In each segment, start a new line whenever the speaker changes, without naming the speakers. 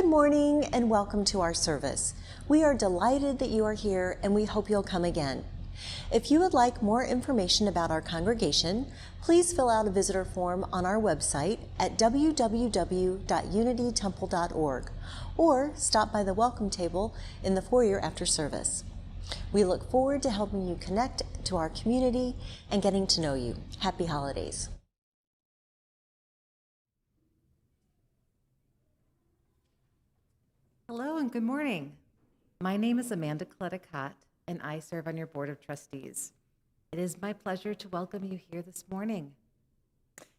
Good morning and welcome to our service. We are delighted that you are here and we hope you'll come again. If you would like more information about our congregation, please fill out a visitor form on our website at www.unitytemple.org or stop by the welcome table in the foyer after service. We look forward to helping you connect to our community and getting to know you. Happy holidays.
Hello and good morning. My name is Amanda Cletticott, and I serve on your Board of Trustees. It is my pleasure to welcome you here this morning.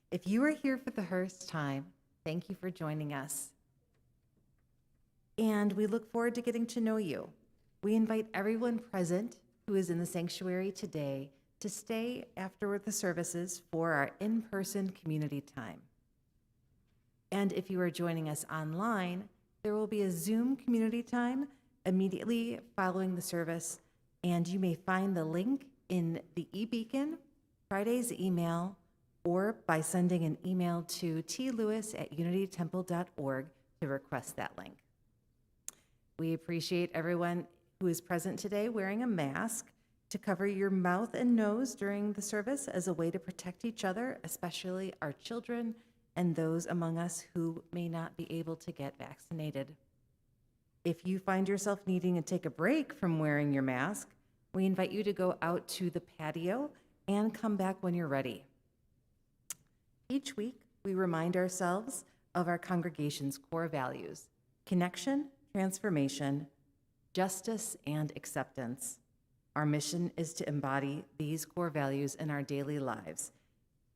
If you are here for the first time, thank you for joining us. And we look forward to getting to know you. We invite everyone present who is in the sanctuary today to stay after the services for our in-person community time. And if you are joining us online, there will be a Zoom community time immediately following the service, and you may find the link in the e-beacon, Friday's email, or by sending an email to tlewis@unitytemple.org to request that link. We appreciate everyone who is present today wearing a mask to cover your mouth and nose during the service as a way to protect each other, especially our children and those among us who may not be able to get vaccinated. If you find yourself needing to take a break from wearing your mask, we invite you to go out to the patio and come back when you're ready. Each week, we remind ourselves of our congregation's core values: connection, transformation, justice, and acceptance. Our mission is to embody these core values in our daily lives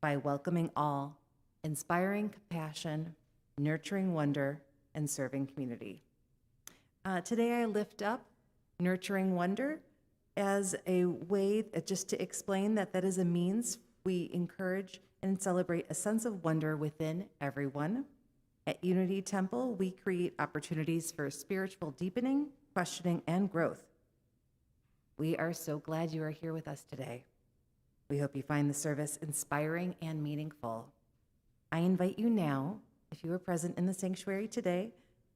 by welcoming all, inspiring compassion, nurturing wonder, and serving community. Today I lift up nurturing wonder as a way just to explain that is a means we encourage and celebrate a sense of wonder within everyone. At Unity Temple, we create opportunities for spiritual deepening, questioning, and growth. We are so glad you are here with us today. We hope you find the service inspiring and meaningful. I invite you now, if you are present in the sanctuary today,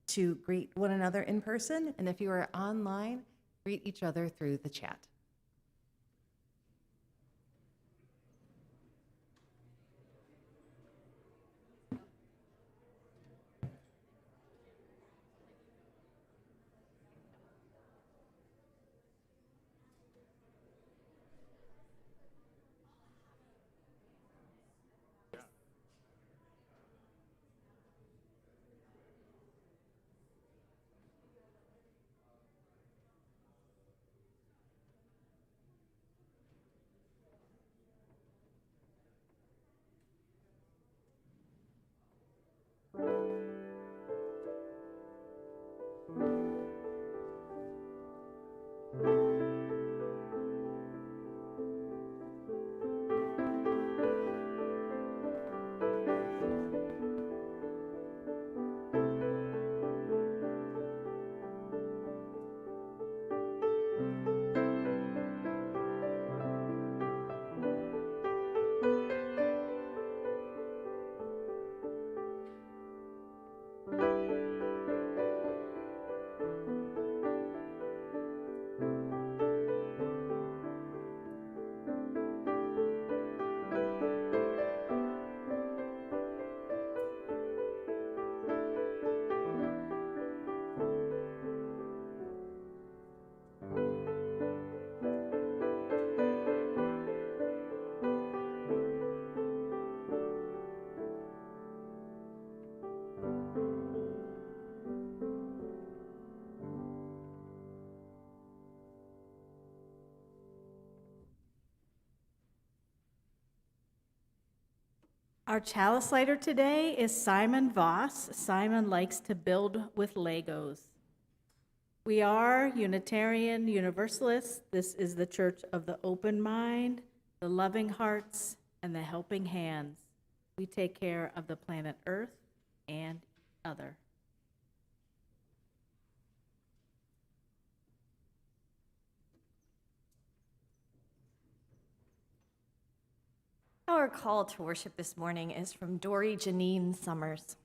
to greet one another in person, and if you are online, greet each other through the chat.
Our chalice lighter today is Simon Voss. Simon likes to build with Legos. We are Unitarian Universalists. This is the church of the open mind, the loving hearts, and the helping hands. We take care of the planet Earth and other.
Our call to worship this morning is from Dory Janine Summers.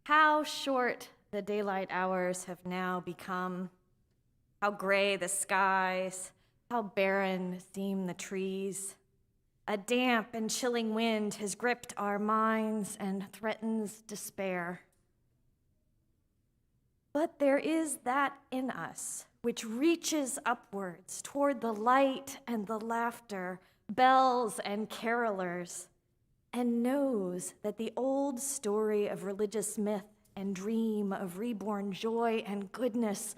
How short the daylight hours have now become, how gray the skies, how barren seem the trees. A damp and chilling wind has gripped our minds and threatens despair. But there is that in us which reaches upwards toward the light and the laughter, bells and carolers, and knows that the old story of religious myth and dream of reborn joy and goodness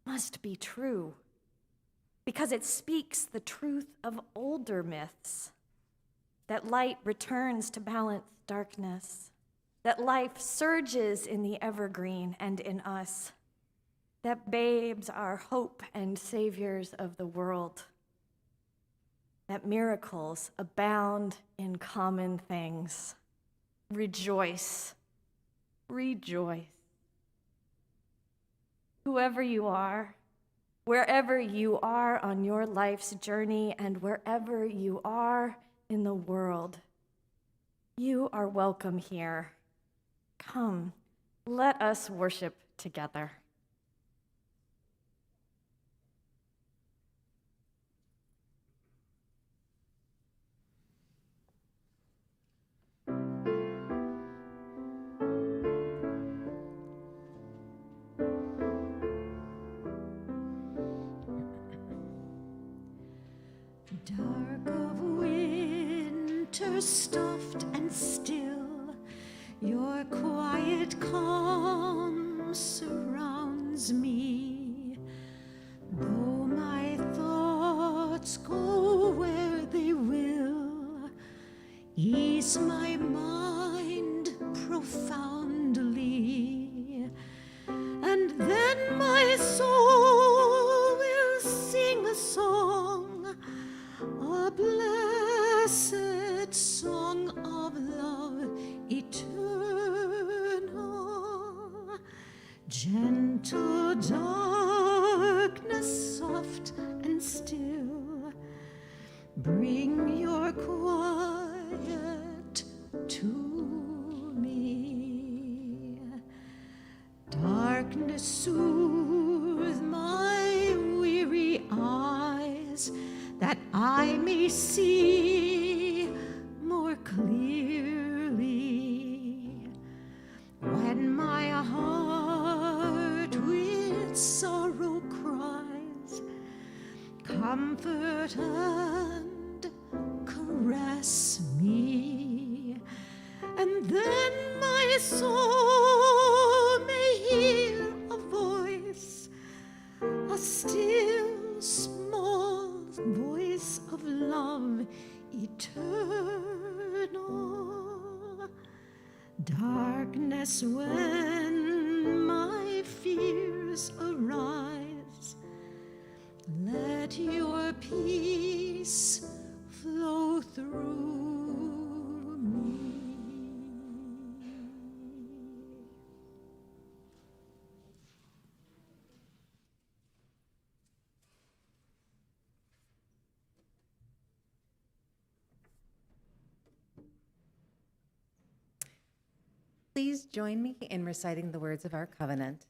must be true, because it speaks the truth of older myths, that light returns to balance darkness, that life surges in the evergreen and in us, that babes are hope and saviors of the world, that miracles abound in common things. Rejoice, rejoice. Whoever you are, wherever you are on your life's journey, and wherever you are in the world, you are welcome here. Come, let us worship together.
Dark of winter, stuffed and still, your quiet calm surrounds me. Though my thoughts go where they will, ease my mind profoundly, and then my soul will sing a song, a blessed song of love eternal. Gentle darkness, soft and still, bring your quiet to me. Darkness, soothe my weary eyes, that I may see more clearly. When my heart with sorrow cries, comfort and caress me, and then my soul may hear a voice, a still small voice of love eternal. Darkness, when my fears arise, let your peace flow through me.
Please join me in reciting the words of our covenant.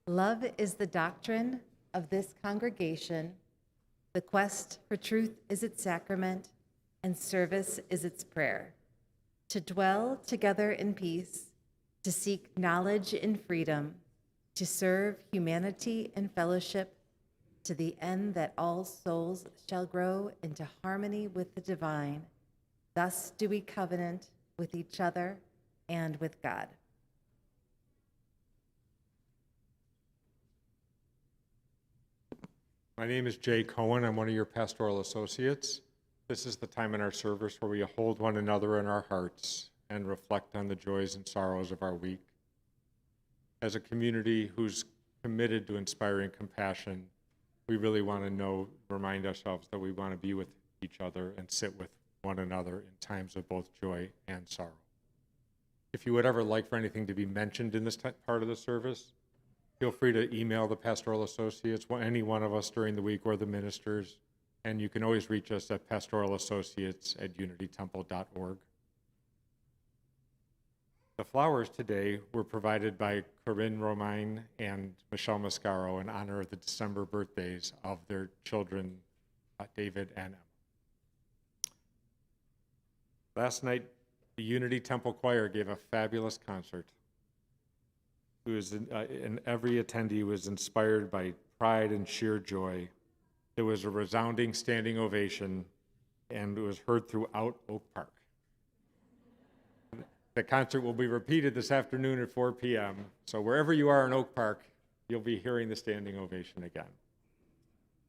Love is the doctrine of this congregation. The quest for truth is its sacrament, and service is its prayer. To dwell together in peace, to seek knowledge in freedom, to serve humanity in fellowship, to the end that all souls shall grow into harmony with the divine. Thus do we covenant with each other and with God.
My name is Jay Cohen. I'm one of your pastoral associates. This is the time in our service where we hold one another in our hearts and reflect on the joys and sorrows of our week. As a community who's committed to inspiring compassion, we really want to remind ourselves that we want to be with each other and sit with one another in times of both joy and sorrow. If you would ever like for anything to be mentioned in this part of the service, feel free to email the pastoral associates, any one of us during the week, or the ministers, and you can always reach us at pastoralassociates@unitytemple.org. The flowers today were provided by Corinne Romine and Michelle Mascaro in honor of the December birthdays of their children, David and Emma. Last night, the Unity Temple Choir gave a fabulous concert. And every attendee was inspired by pride and sheer joy. There was a resounding standing ovation, and it was heard throughout Oak Park. The concert will be repeated this afternoon at 4 p.m. So wherever you are in Oak Park, you'll be hearing the standing ovation again.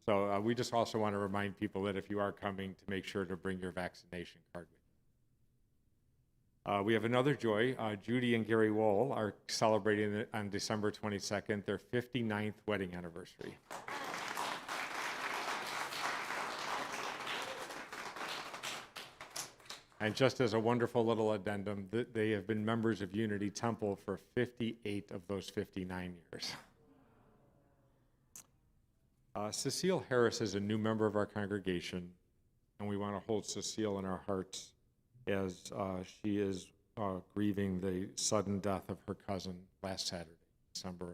So we just also want to remind people that if you are coming, to make sure to bring your vaccination card with you. We have another joy. Judy and Gary Wohl are celebrating on December 22nd their 59th wedding anniversary. And just as a wonderful little addendum, they have been members of Unity Temple for 58 of those 59 years. Cecile Harris is a new member of our congregation, and we want to hold Cecile in our hearts as she is grieving the sudden death of her cousin last Saturday, December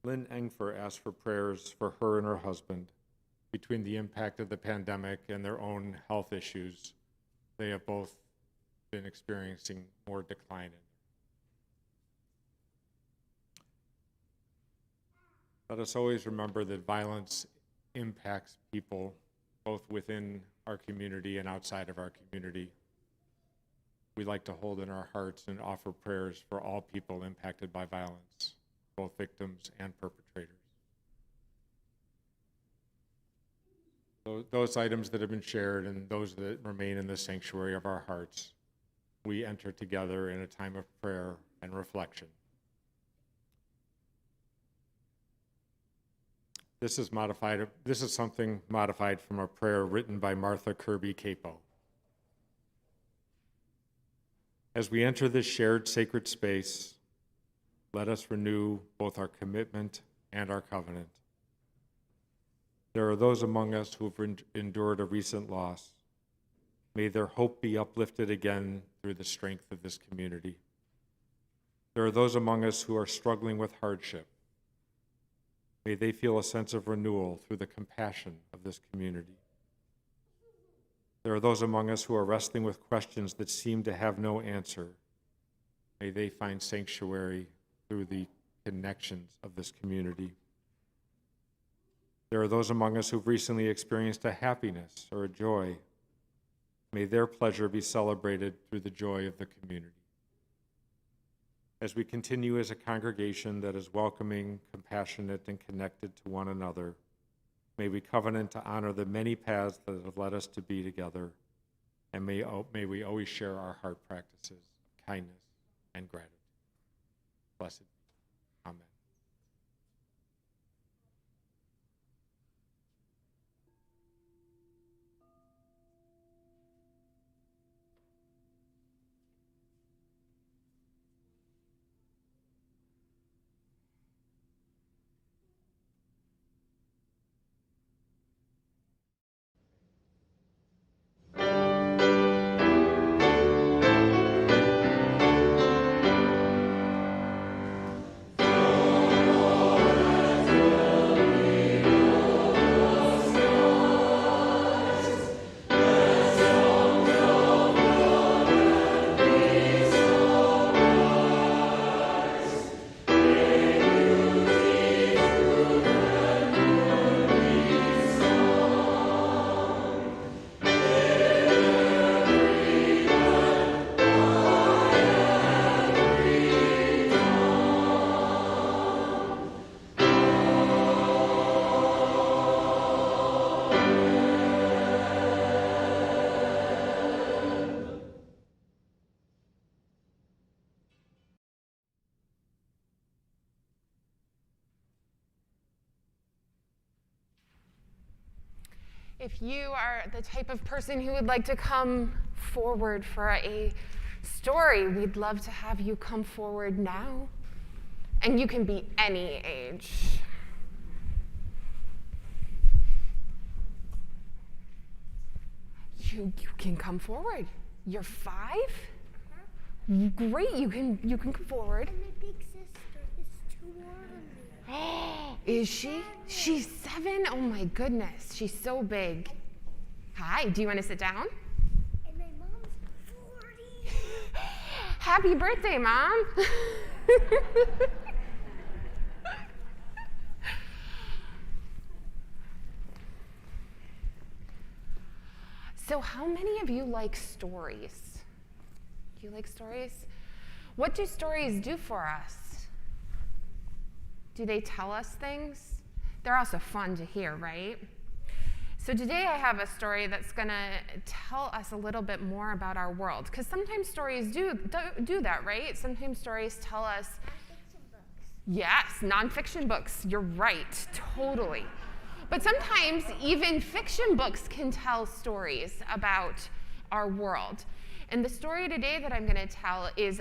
11th. Lynn Engfer asked for prayers for her and her husband. Between the impact of the pandemic and their own health issues, they have both been experiencing more decline. Let us always remember that violence impacts people both within our community and outside of our community. We like to hold in our hearts and offer prayers for all people impacted by violence, both victims and perpetrators. Those items that have been shared and those that remain in the sanctuary of our hearts, we enter together in a time of prayer and reflection. This is something modified from a prayer written by Martha Kirby Capo. As we enter this shared sacred space, let us renew both our commitment and our covenant. There are those among us who have endured a recent loss. May their hope be uplifted again through the strength of this community. There are those among us who are struggling with hardship. May they feel a sense of renewal through the compassion of this community. There are those among us who are wrestling with questions that seem to have no answer. May they find sanctuary through the connections of this community. There are those among us who've recently experienced a happiness or a joy. May their pleasure be celebrated through the joy of the community. As we continue as a congregation that is welcoming, compassionate, and connected to one another, may we covenant to honor the many paths that have led us to be together, and may we always share our heart practices of kindness and gratitude. Blessed be. Amen.
If you are the type of person who would like to come forward for a story, we'd love to have you come forward now. And you can be any age. You can come forward. You're 5? Great, you can come forward.
And my big sister is 2 older than me.
Is she? She's 7? Oh my goodness, she's so big. Hi, do you want to sit down?
And my mom's 40.
Happy birthday, Mom. So how many of you like stories? Do you like stories? What do stories do for us? Do they tell us things? They're also fun to hear, right? So today I have a story that's going to tell us a little bit more about our world, because sometimes stories do that, right? Sometimes stories tell us.
Nonfiction books.
Yes, nonfiction books. You're right, totally. But sometimes even fiction books can tell stories about our world. And the story today that I'm going to tell is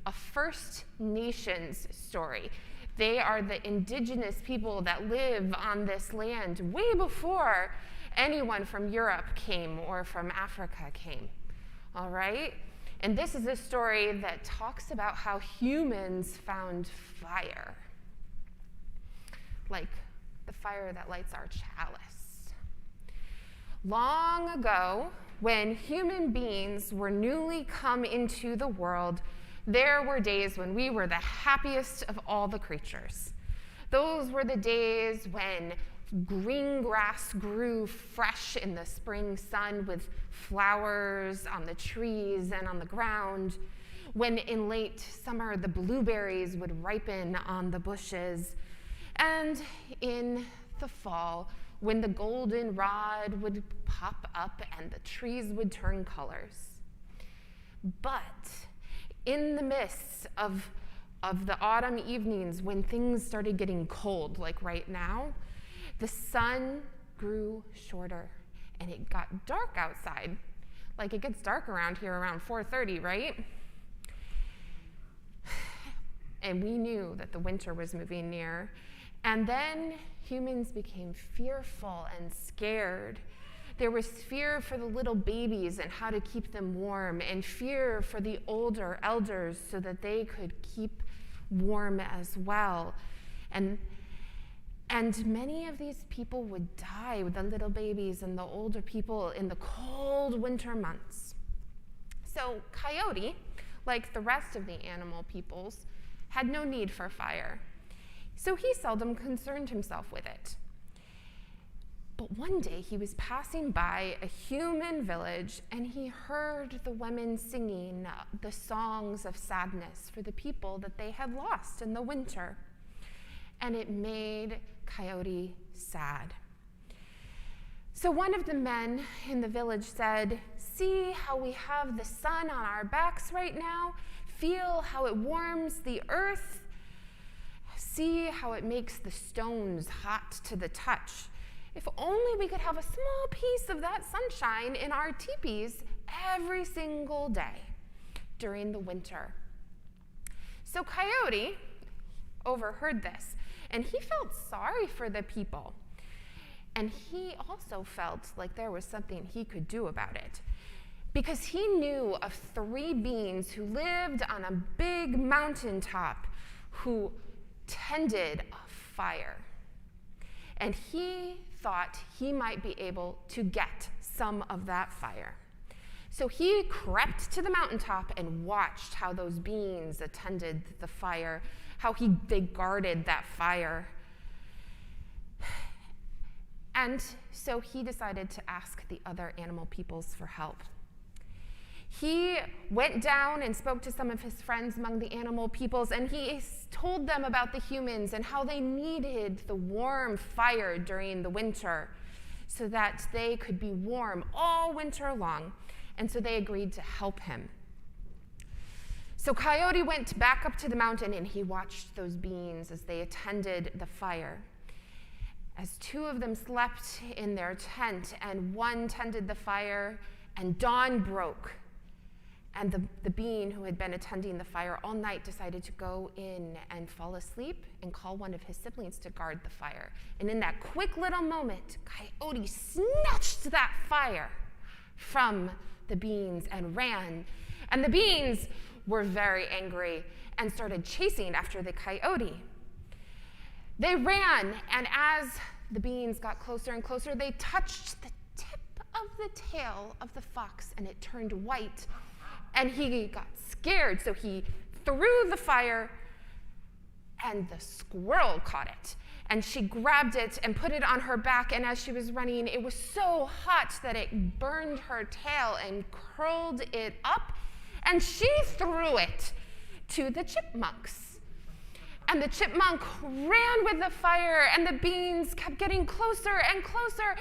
a First Nations story. They are the indigenous people that live on this land way before anyone from Europe came or from Africa came. All right? And this is a story that talks about how humans found fire. Like the fire that lights our chalice. Long ago, when human beings were newly come into the world, there were days when we were the happiest of all the creatures. Those were the days when green grass grew fresh in the spring sun with flowers on the trees and on the ground, when in late summer the blueberries would ripen on the bushes, and in the fall, when the goldenrod would pop up and the trees would turn colors. But in the midst of the autumn evenings, when things started getting cold, like right now, the sun grew shorter and it got dark outside. Like it gets dark around here around 4:30, right? And we knew that the winter was moving near. And then humans became fearful and scared. There was fear for the little babies and how to keep them warm, and fear for the older elders so that they could keep warm as well. And many of these people would die, the little babies and the older people, in the cold winter months. So Coyote, like the rest of the animal peoples, had no need for fire. So he seldom concerned himself with it. But one day he was passing by a human village and he heard the women singing the songs of sadness for the people that they had lost in the winter. And it made Coyote sad. So one of the men in the village said, "See how we have the sun on our backs right now? Feel how it warms the earth. See how it makes the stones hot to the touch. If only we could have a small piece of that sunshine in our teepees every single day during the winter." So Coyote overheard this, and he felt sorry for the people. And he also felt like there was something he could do about it, because he knew of 3 beings who lived on a big mountaintop who tended a fire. And he thought he might be able to get some of that fire. So he crept to the mountaintop and watched how those beings attended the fire, how they guarded that fire. And so he decided to ask the other animal peoples for help. He went down and spoke to some of his friends among the animal peoples, and he told them about the humans and how they needed the warm fire during the winter so that they could be warm all winter long. And so they agreed to help him. So Coyote went back up to the mountain and he watched those beings as they attended the fire. As 2 of them slept in their tent and one tended the fire, and dawn broke. And the being who had been attending the fire all night decided to go in and fall asleep and call one of his siblings to guard the fire. And in that quick little moment, Coyote snatched that fire from the beans and ran. And the beans were very angry and started chasing after the coyote. They ran, and as the beans got closer and closer, they touched the tip of the tail of the fox, and it turned white. And he got scared, so he threw the fire, and the squirrel caught it. And she grabbed it and put it on her back, and as she was running, it was so hot that it burned her tail and curled it up, and she threw it to the chipmunks. And the chipmunk ran with the fire, and the beans kept getting closer and closer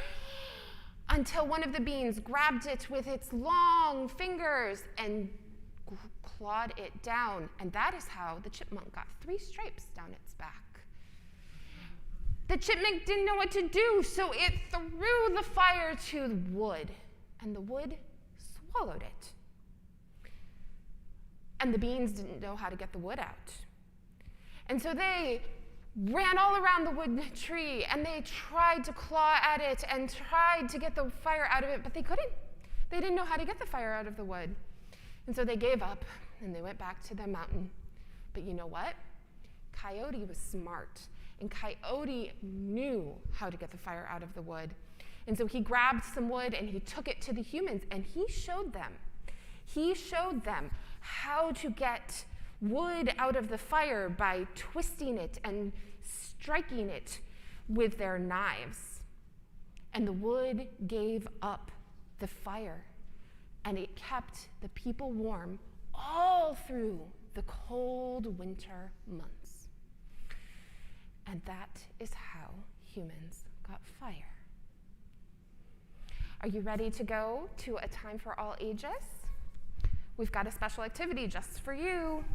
until one of the beans grabbed it with its long fingers and clawed it down. And that is how the chipmunk got 3 stripes down its back. The chipmunk didn't know what to do, so it threw the fire to the wood, and the wood swallowed it. And the beans didn't know how to get the wood out. And so they ran all around the wood tree, and they tried to claw at it and tried to get the fire out of it, but they couldn't. They didn't know how to get the fire out of the wood. And so they gave up, and they went back to the mountain. But you know what? Coyote was smart, and Coyote knew how to get the fire out of the wood. And so he grabbed some wood, and he took it to the humans, and he showed them. He showed them how to get wood out of the fire by twisting it and striking it with their knives. And the wood gave up the fire, and it kept the people warm all through the cold winter months. And that is how humans got fire. Are you ready to go to a time for all ages? We've got a special activity just for you.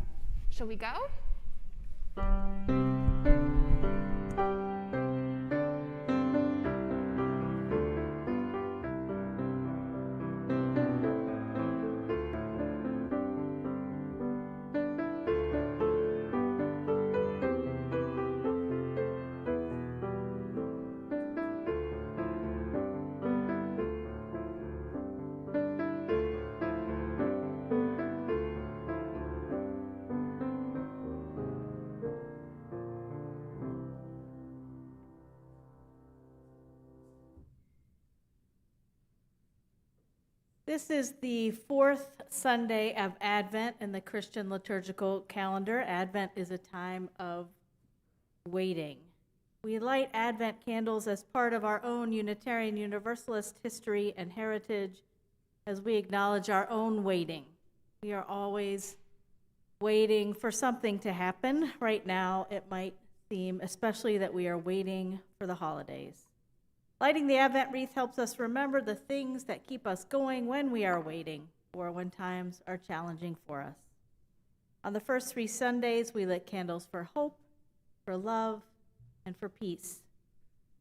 Shall we go?
This is the 4th Sunday of Advent in the Christian liturgical calendar. Advent is a time of waiting. We light Advent candles as part of our own Unitarian Universalist history and heritage as we acknowledge our own waiting. We are always waiting for something to happen. Right now, it might seem especially that we are waiting for the holidays. Lighting the Advent wreath helps us remember the things that keep us going when we are waiting or when times are challenging for us. On the first 3 Sundays, we lit candles for hope, for love, and for peace.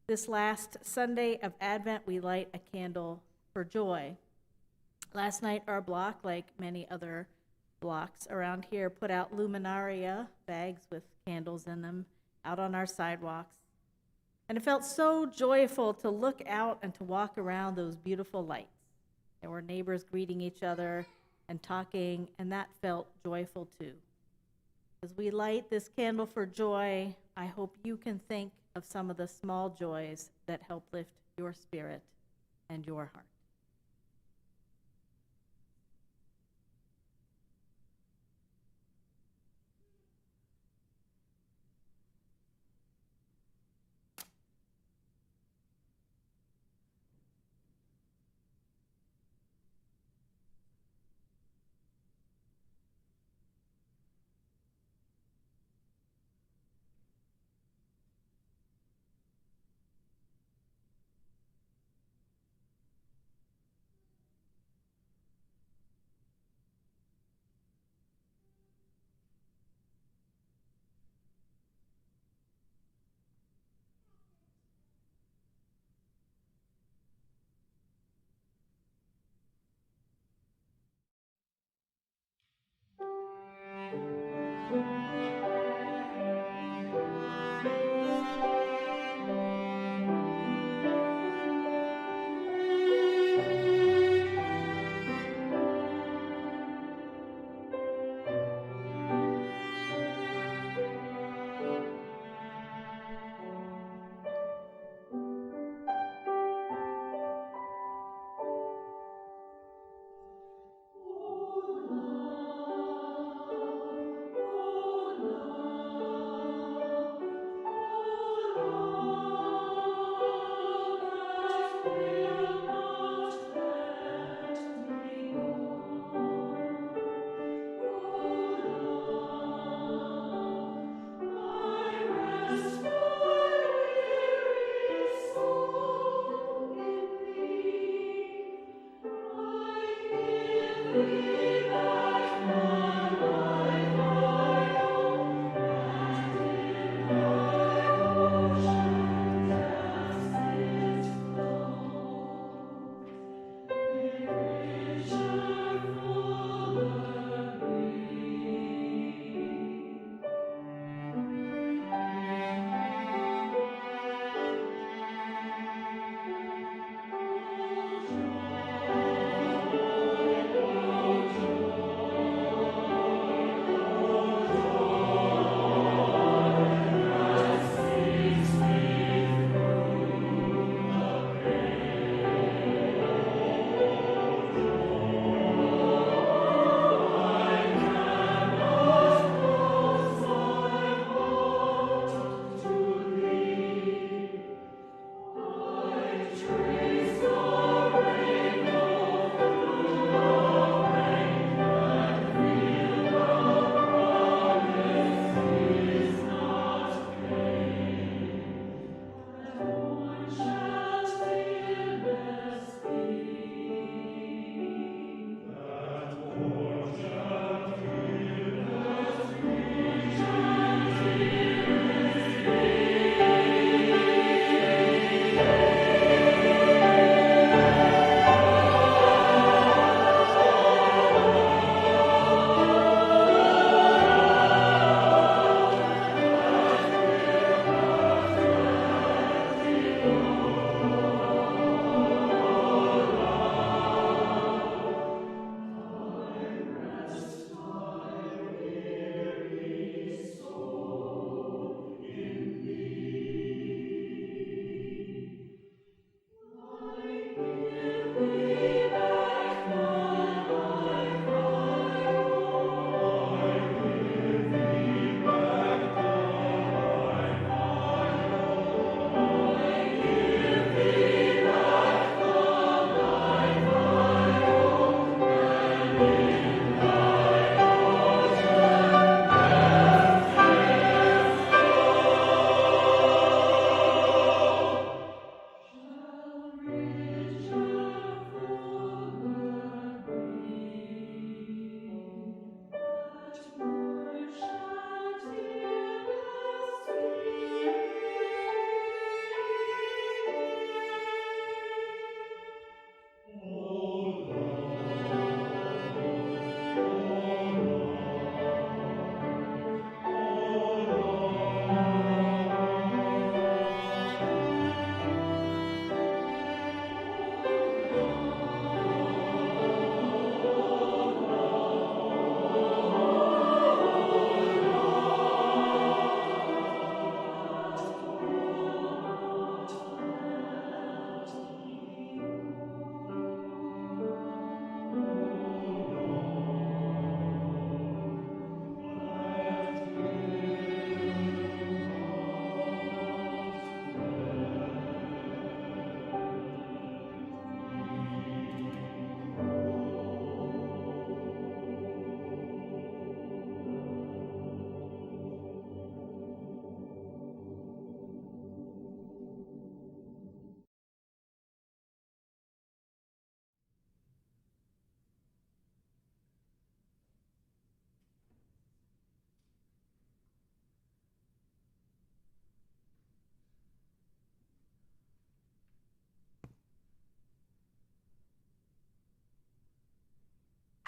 This last Sunday of Advent, we light a candle for joy. Last night, our block, like many other blocks around here, put out luminaria, bags with candles in them, out on our sidewalks. And it felt so joyful to look out and to walk around those beautiful lights. There were neighbors greeting each other and talking, and that felt joyful too. As we light this candle for joy, I hope you can think of some of the small joys that help lift your spirit and your heart.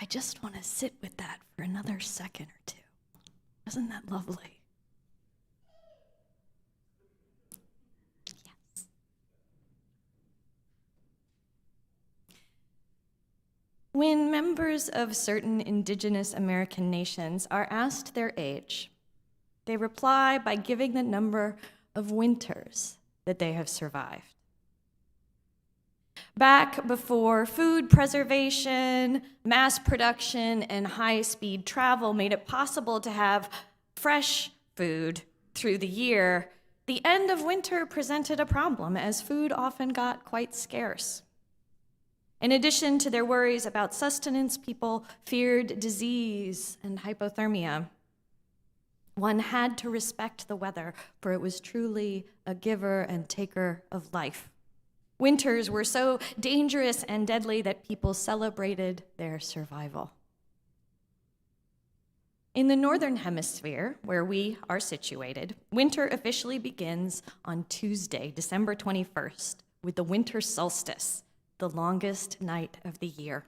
I just want to sit with that for another second or two. Isn't that lovely? Yes. When members of certain indigenous American nations are asked their age, they reply by giving the number of winters that they have survived. Back before food preservation, mass production, and high-speed travel made it possible to have fresh food through the year, the end of winter presented a problem as food often got quite scarce. In addition to their worries about sustenance, people feared disease and hypothermia. One had to respect the weather, for it was truly a giver and taker of life. Winters were so dangerous and deadly that people celebrated their survival. In the Northern Hemisphere, where we are situated, winter officially begins on Tuesday, December 21st, with the winter solstice, the longest night of the year.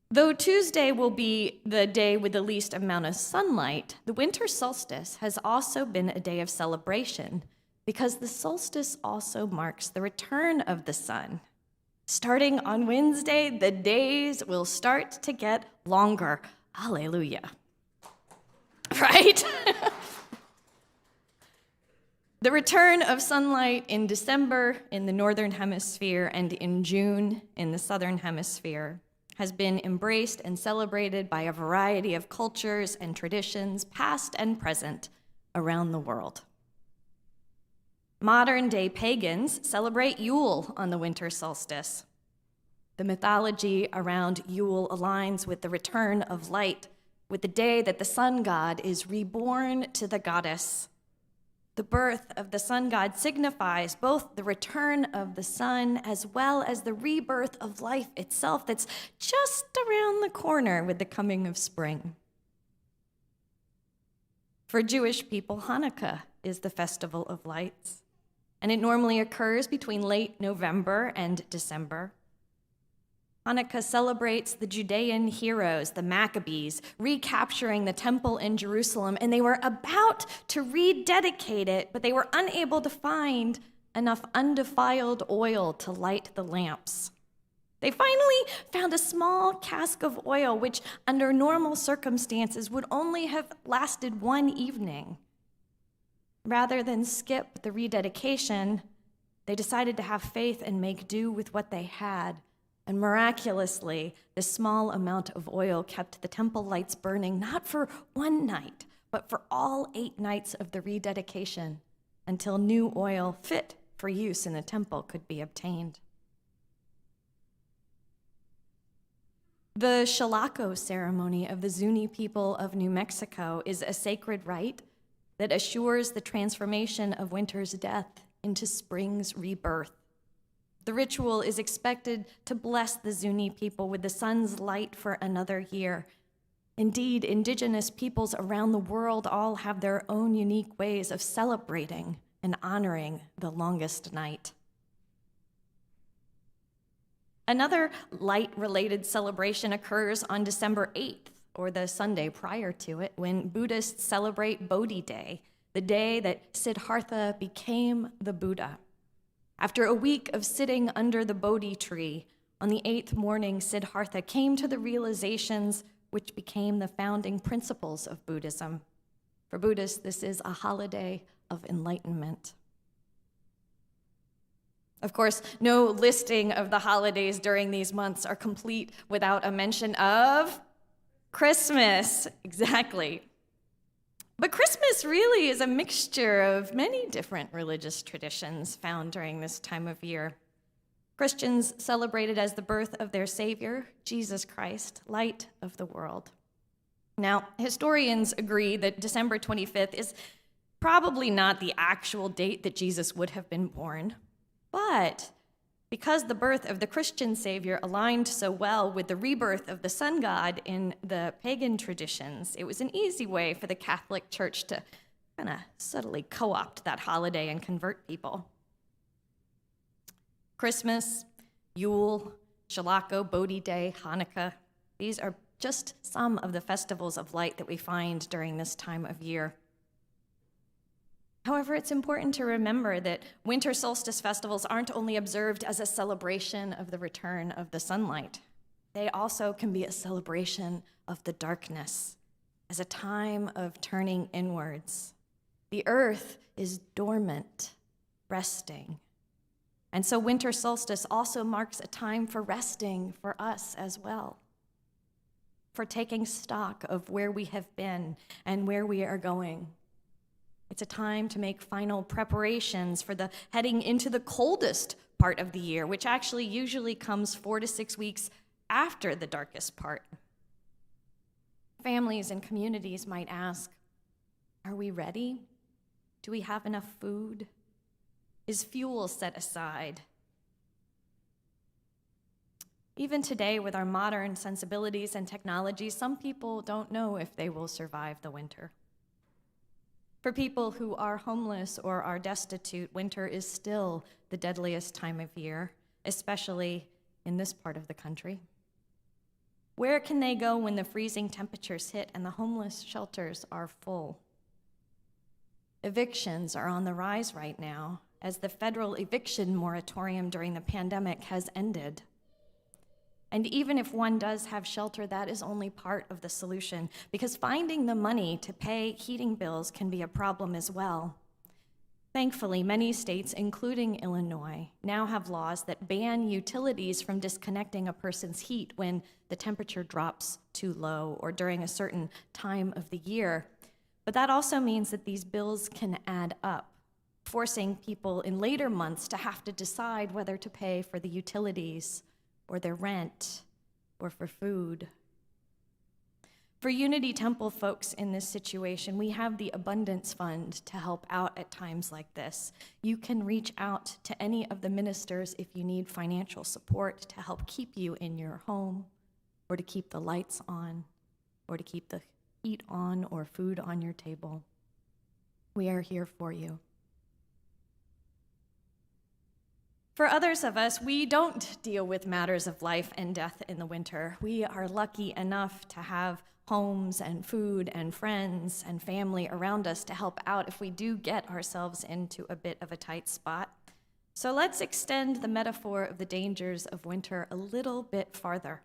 Though Tuesday will be the day with the least amount of sunlight, the winter solstice has also been a day of celebration because the solstice also marks the return of the sun. Starting on Wednesday, the days will start to get longer. Hallelujah. Right? The return of sunlight in December in the Northern Hemisphere and in June in the Southern Hemisphere has been embraced and celebrated by a variety of cultures and traditions, past and present, around the world. Modern-day pagans celebrate Yule on the winter solstice. The mythology around Yule aligns with the return of light, with the day that the sun god is reborn to the goddess. The birth of the sun god signifies both the return of the sun as well as the rebirth of life itself that's just around the corner with the coming of spring. For Jewish people, Hanukkah is the festival of lights, and it normally occurs between late November and December. Hanukkah celebrates the Judean heroes, the Maccabees, recapturing the temple in Jerusalem, and they were about to rededicate it, but they were unable to find enough undefiled oil to light the lamps. They finally found a small cask of oil, which under normal circumstances would only have lasted one evening. Rather than skip the rededication, they decided to have faith and make do with what they had. And miraculously, this small amount of oil kept the temple lights burning, not for one night, but for all 8 nights of the rededication, until new oil fit for use in the temple could be obtained. The Shalako ceremony of the Zuni people of New Mexico is a sacred rite that assures the transformation of winter's death into spring's rebirth. The ritual is expected to bless the Zuni people with the sun's light for another year. Indeed, indigenous peoples around the world all have their own unique ways of celebrating and honoring the longest night. Another light-related celebration occurs on December 8th, or the Sunday prior to it, when Buddhists celebrate Bodhi Day, the day that Siddhartha became the Buddha. After a week of sitting under the Bodhi tree, on the 8th morning, Siddhartha came to the realizations which became the founding principles of Buddhism. For Buddhists, this is a holiday of enlightenment. Of course, no listing of the holidays during these months are complete without a mention of Christmas. Exactly. But Christmas really is a mixture of many different religious traditions found during this time of year. Christians celebrate it as the birth of their Savior, Jesus Christ, light of the world. Now, historians agree that December 25th is probably not the actual date that Jesus would have been born, but because the birth of the Christian Savior aligned so well with the rebirth of the sun god in the pagan traditions, it was an easy way for the Catholic Church to kind of subtly co-opt that holiday and convert people. Christmas, Yule, Shalako, Bodhi Day, Hanukkah, these are just some of the festivals of light that we find during this time of year. However, it's important to remember that winter solstice festivals aren't only observed as a celebration of the return of the sunlight. They also can be a celebration of the darkness, as a time of turning inwards. The earth is dormant, resting. And so winter solstice also marks a time for resting for us as well, for taking stock of where we have been and where we are going. It's a time to make final preparations for the heading into the coldest part of the year, which actually usually comes 4 to 6 weeks after the darkest part. Families and communities might ask, are we ready? Do we have enough food? Is fuel set aside? Even today, with our modern sensibilities and technology, some people don't know if they will survive the winter. For people who are homeless or are destitute, winter is still the deadliest time of year, especially in this part of the country. Where can they go when the freezing temperatures hit and the homeless shelters are full? Evictions are on the rise right now, as the federal eviction moratorium during the pandemic has ended. And even if one does have shelter, that is only part of the solution, because finding the money to pay heating bills can be a problem as well. Thankfully, many states, including Illinois, now have laws that ban utilities from disconnecting a person's heat when the temperature drops too low or during a certain time of the year. But that also means that these bills can add up, forcing people in later months to have to decide whether to pay for the utilities or their rent or for food. For Unity Temple folks in this situation, we have the Abundance Fund to help out at times like this. You can reach out to any of the ministers if you need financial support to help keep you in your home, or to keep the lights on, or to keep the heat on or food on your table. We are here for you. For others of us, we don't deal with matters of life and death in the winter. We are lucky enough to have homes and food and friends and family around us to help out if we do get ourselves into a bit of a tight spot. So let's extend the metaphor of the dangers of winter a little bit farther.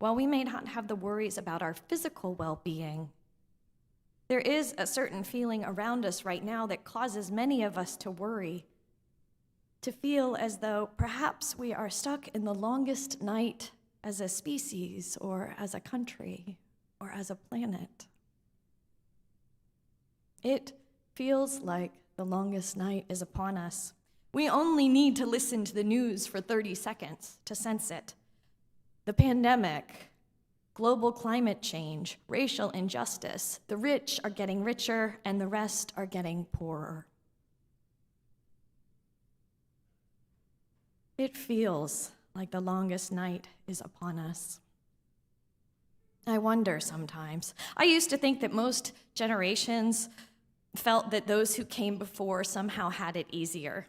While we may not have the worries about our physical well-being, there is a certain feeling around us right now that causes many of us to worry, to feel as though perhaps we are stuck in the longest night as a species or as a country or as a planet. It feels like the longest night is upon us. We only need to listen to the news for 30 seconds to sense it. The pandemic, global climate change, racial injustice, the rich are getting richer and the rest are getting poorer. It feels like the longest night is upon us. I wonder sometimes. I used to think that most generations felt that those who came before somehow had it easier.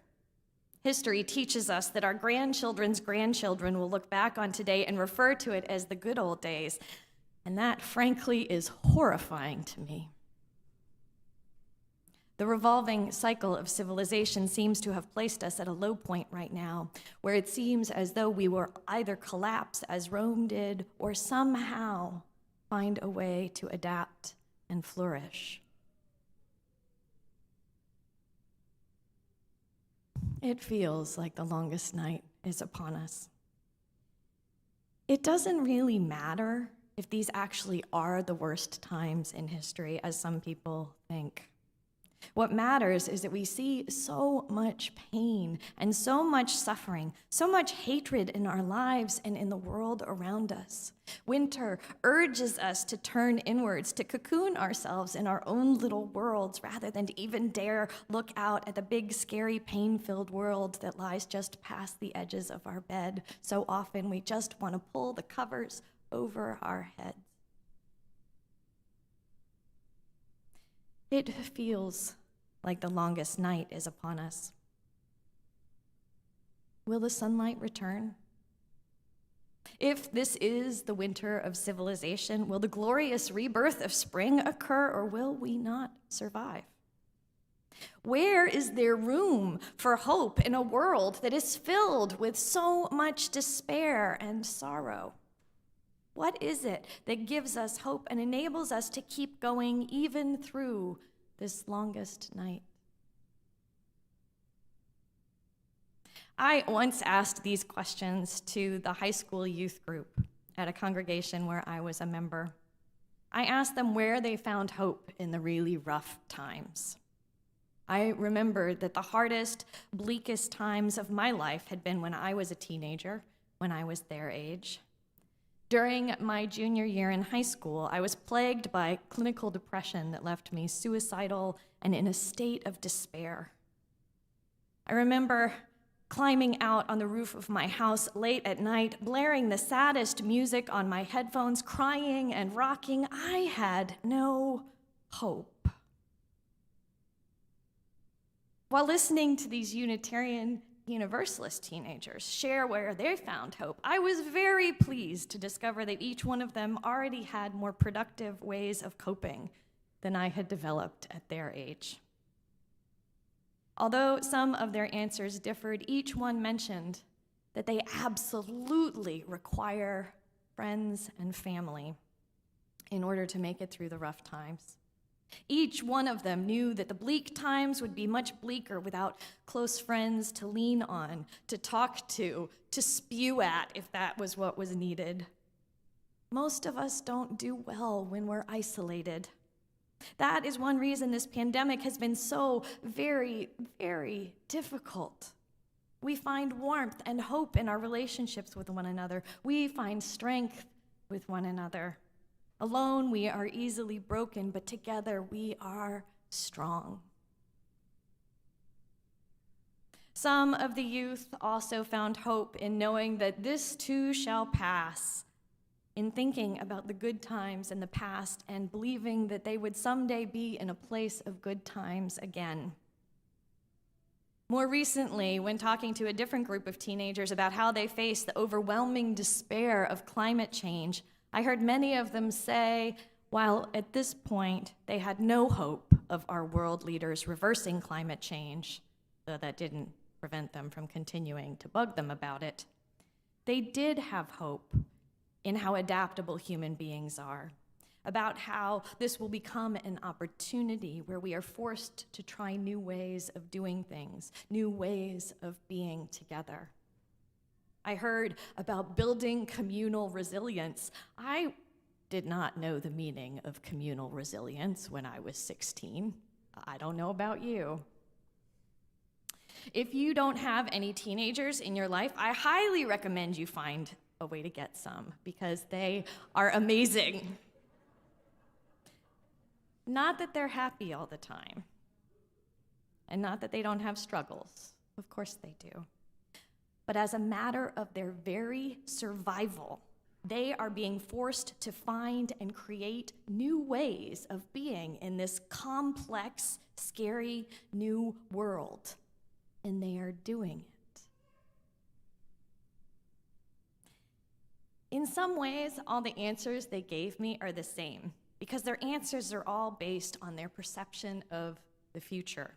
History teaches us that our grandchildren's grandchildren will look back on today and refer to it as the good old days, and that, frankly, is horrifying to me. The revolving cycle of civilization seems to have placed us at a low point right now, where it seems as though we will either collapse as Rome did or somehow find a way to adapt and flourish. It feels like the longest night is upon us. It doesn't really matter if these actually are the worst times in history, as some people think. What matters is that we see so much pain and so much suffering, so much hatred in our lives and in the world around us. Winter urges us to turn inwards, to cocoon ourselves in our own little worlds rather than to even dare look out at the big, scary, pain-filled world that lies just past the edges of our bed. So often we just want to pull the covers over our heads. It feels like the longest night is upon us. Will the sunlight return? If this is the winter of civilization, will the glorious rebirth of spring occur, or will we not survive? Where is there room for hope in a world that is filled with so much despair and sorrow? What is it that gives us hope and enables us to keep going even through this longest night? I once asked these questions to the high school youth group at a congregation where I was a member. I asked them where they found hope in the really rough times. I remembered that the hardest, bleakest times of my life had been when I was a teenager, when I was their age. During my junior year in high school, I was plagued by clinical depression that left me suicidal and in a state of despair. I remember climbing out on the roof of my house late at night, blaring the saddest music on my headphones, crying and rocking. I had no hope. While listening to these Unitarian Universalist teenagers share where they found hope, I was very pleased to discover that each one of them already had more productive ways of coping than I had developed at their age. Although some of their answers differed, each one mentioned that they absolutely require friends and family in order to make it through the rough times. Each one of them knew that the bleak times would be much bleaker without close friends to lean on, to talk to spew at if that was what was needed. Most of us don't do well when we're isolated. That is one reason this pandemic has been so very, very difficult. We find warmth and hope in our relationships with one another. We find strength with one another. Alone, we are easily broken, but together we are strong. Some of the youth also found hope in knowing that this too shall pass, in thinking about the good times in the past and believing that they would someday be in a place of good times again. More recently, when talking to a different group of teenagers about how they face the overwhelming despair of climate change, I heard many of them say, while at this point they had no hope of our world leaders reversing climate change, though that didn't prevent them from continuing to bug them about it, they did have hope in how adaptable human beings are, about how this will become an opportunity where we are forced to try new ways of doing things, new ways of being together. I heard about building communal resilience. I did not know the meaning of communal resilience when I was 16. I don't know about you. If you don't have any teenagers in your life, I highly recommend you find a way to get some, because they are amazing. Not that they're happy all the time, and not that they don't have struggles. Of course they do. But as a matter of their very survival, they are being forced to find and create new ways of being in this complex, scary new world. And they are doing it. In some ways, all the answers they gave me are the same, because their answers are all based on their perception of the future.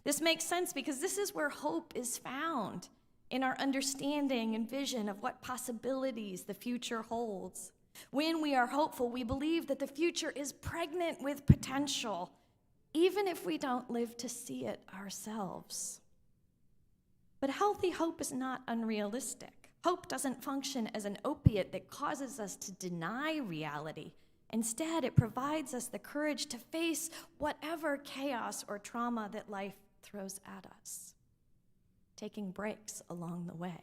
This makes sense because this is where hope is found, in our understanding and vision of what possibilities the future holds. When we are hopeful, we believe that the future is pregnant with potential, even if we don't live to see it ourselves. But healthy hope is not unrealistic. Hope doesn't function as an opiate that causes us to deny reality. Instead, it provides us the courage to face whatever chaos or trauma that life throws at us, taking breaks along the way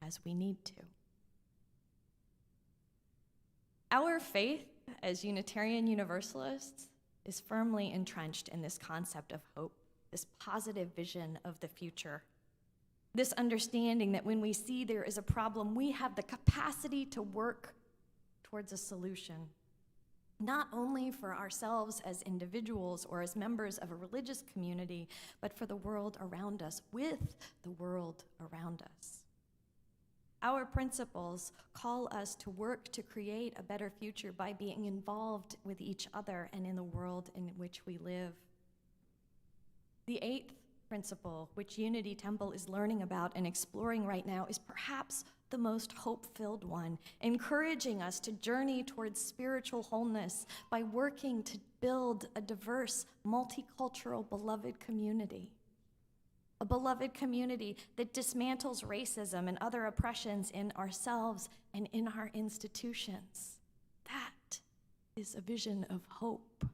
as we need to. Our faith as Unitarian Universalists is firmly entrenched in this concept of hope, this positive vision of the future, this understanding that when we see there is a problem, we have the capacity to work towards a solution, not only for ourselves as individuals or as members of a religious community, but for the world around us, with the world around us. Our principles call us to work to create a better future by being involved with each other and in the world in which we live. The eighth principle, which Unity Temple is learning about and exploring right now, is perhaps the most hope-filled one, encouraging us to journey towards spiritual wholeness by working to build a diverse, multicultural, beloved community. A beloved community that dismantles racism and other oppressions in ourselves and in our institutions. That is a vision of hope.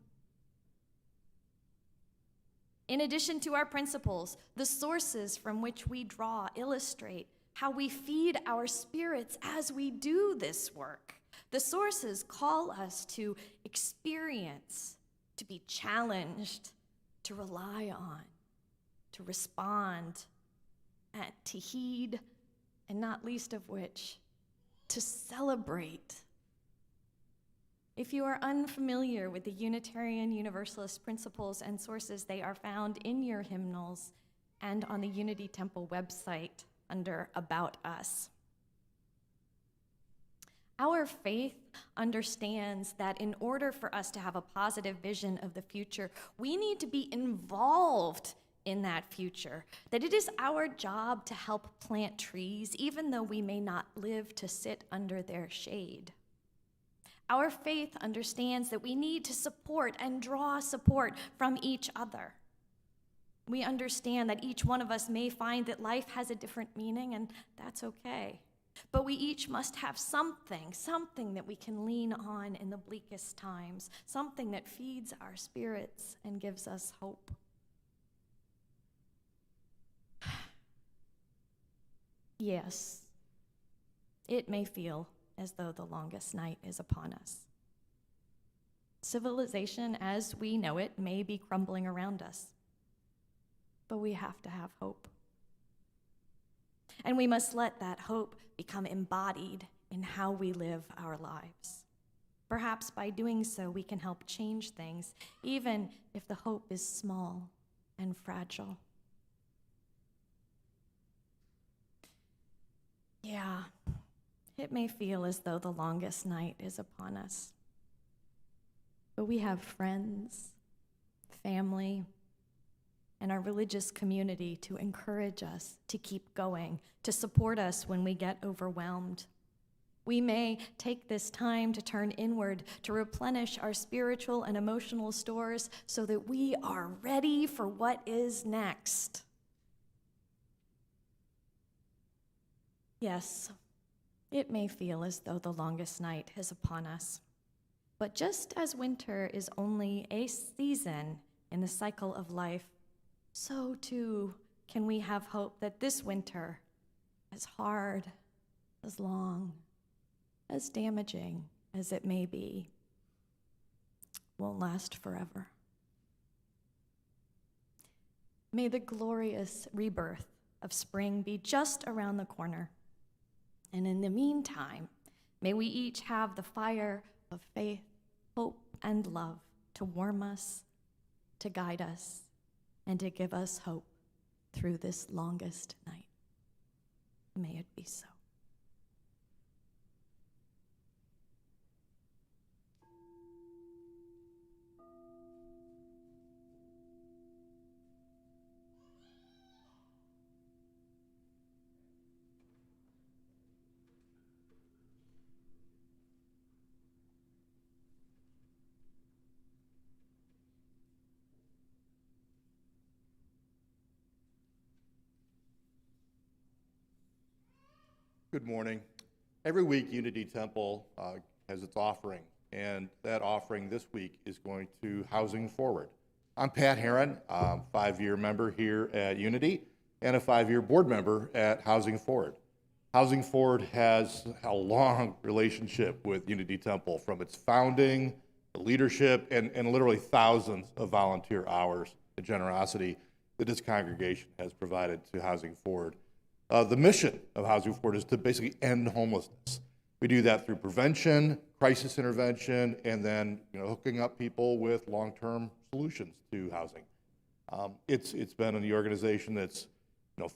In addition to our principles, the sources from which we draw illustrate how we feed our spirits as we do this work. The sources call us to experience, to be challenged, to rely on, to respond, and to heed, and not least of which, to celebrate. If you are unfamiliar with the Unitarian Universalist principles and sources, they are found in your hymnals and on the Unity Temple website under About Us. Our faith understands that in order for us to have a positive vision of the future, we need to be involved in that future, that it is our job to help plant trees, even though we may not live to sit under their shade. Our faith understands that we need to support and draw support from each other. We understand that each one of us may find that life has a different meaning, and that's okay. But we each must have something that we can lean on in the bleakest times, something that feeds our spirits and gives us hope. Yes, it may feel as though the longest night is upon us. Civilization as we know it may be crumbling around us, but we have to have hope. And we must let that hope become embodied in how we live our lives. Perhaps by doing so, we can help change things, even if the hope is small and fragile. Yeah, it may feel as though the longest night is upon us. But we have friends, family, and our religious community to encourage us to keep going, to support us when we get overwhelmed. We may take this time to turn inward, to replenish our spiritual and emotional stores so that we are ready for what is next. Yes, it may feel as though the longest night is upon us. But just as winter is only a season in the cycle of life, so too can we have hope that this winter, as hard, as long, as damaging as it may be, won't last forever. May the glorious rebirth of spring be just around the corner. And in the meantime, may we each have the fire of faith, hope, and love to warm us, to guide us, and to give us hope through this longest night. May it be so.
Good morning. Every week, Unity Temple has its offering, and that offering this week is going to Housing Forward. I'm Pat Heron, 5-year member here at Unity, and a 5-year board member at Housing Forward. Housing Forward has a long relationship with Unity Temple, from its founding, the leadership, and literally thousands of volunteer hours and generosity that this congregation has provided to Housing Forward. The mission of Housing Forward is to basically end homelessness. We do that through prevention, crisis intervention, and then hooking up people with long-term solutions to housing. It's been the organization that's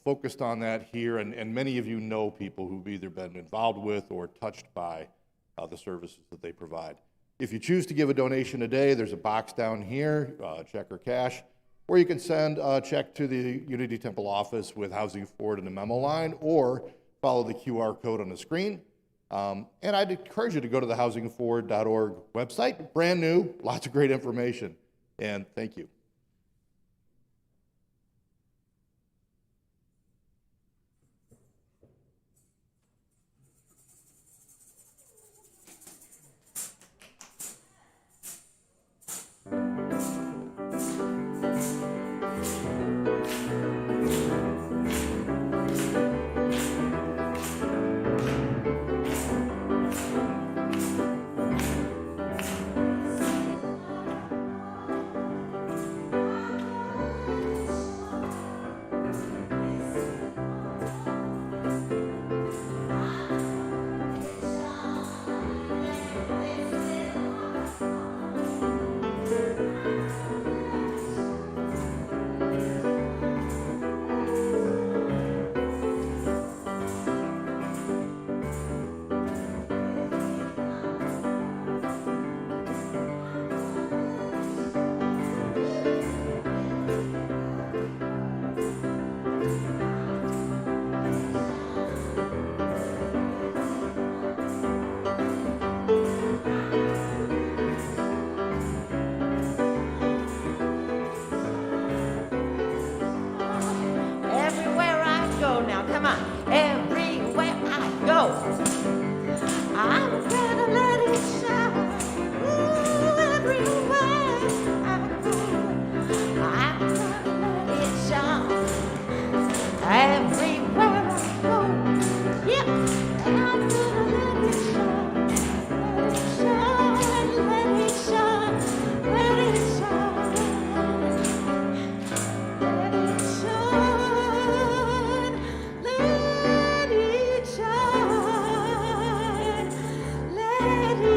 focused on that here, and many of you know people who've either been involved with or touched by the services that they provide. If you choose to give a donation today, there's a box down here, check or cash, or you can send a check to the Unity Temple office with Housing Forward in the memo line, or follow the QR code on the screen. And I'd encourage you to go to the housingforward.org website. Brand new, lots of great information, and thank you.
I'm gonna let it shine. Ooh, everywhere I go. I'm gonna let it shine. Everywhere I go. Yep. And I'm gonna let it shine. Let it shine. Let it shine. Let it shine. Let it shine. Let it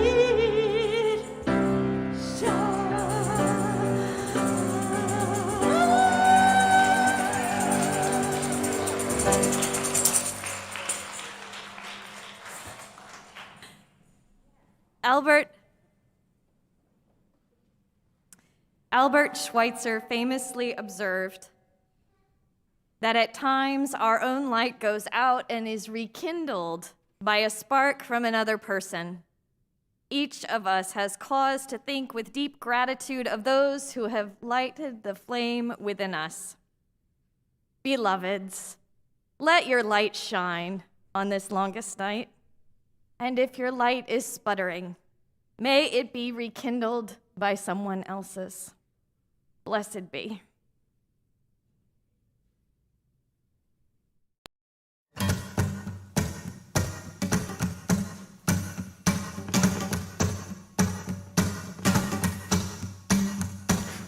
Albert Schweitzer famously observed that at times our own light goes out and is rekindled by a spark from another person. Each of us has cause to think with deep gratitude of those who have lighted the flame within us. Beloveds, let your light shine on this longest night. And if your light is sputtering, may it be rekindled by someone else's. Blessed be.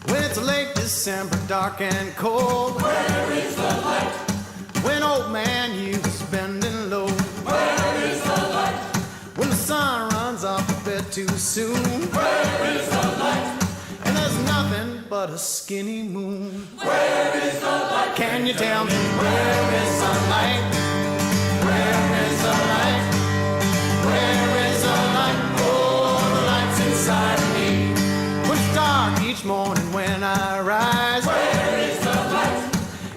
When it's late December, dark and cold, where is the light? When old man youth's bending low, where is the light? When the sun runs off a bit too soon, where is the light? And there's nothing but a skinny moon, where is the light? Can you tell me where is the light? Where is the light? Where is the light? Oh, the light's inside of me. When it's dark each morning when I rise, where is the light?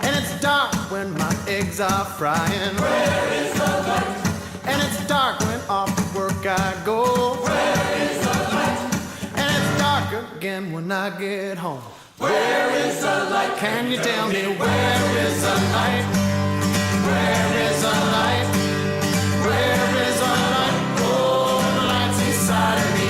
And it's dark when my eggs are frying, where is the light? And it's dark when off to work I go, where is the light? And it's dark again when I get home, where is the light? Can you tell me where is the light? Where is the light? Where is the light? Oh, the light's inside of me.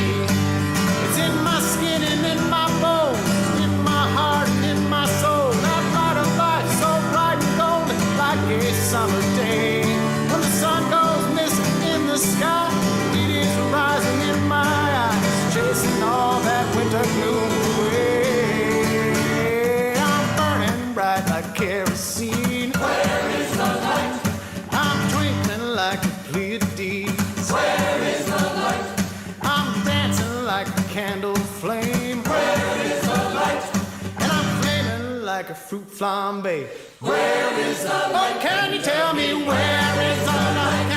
It's in my skin and in my bones, in my heart and in my soul. That bright of light, so bright and golden, like a summer day. When the sun goes missing in the sky, it is rising in my eyes, chasing all that winter gloom away. I'm burning bright like kerosene. Where is the light? I'm twinkling like a Pleiades. Where is the light? I'm dancing like a candle flame. Where is the light? And I'm flaming like a fruit flambe. Where is the light? Oh, can you tell me where is the light?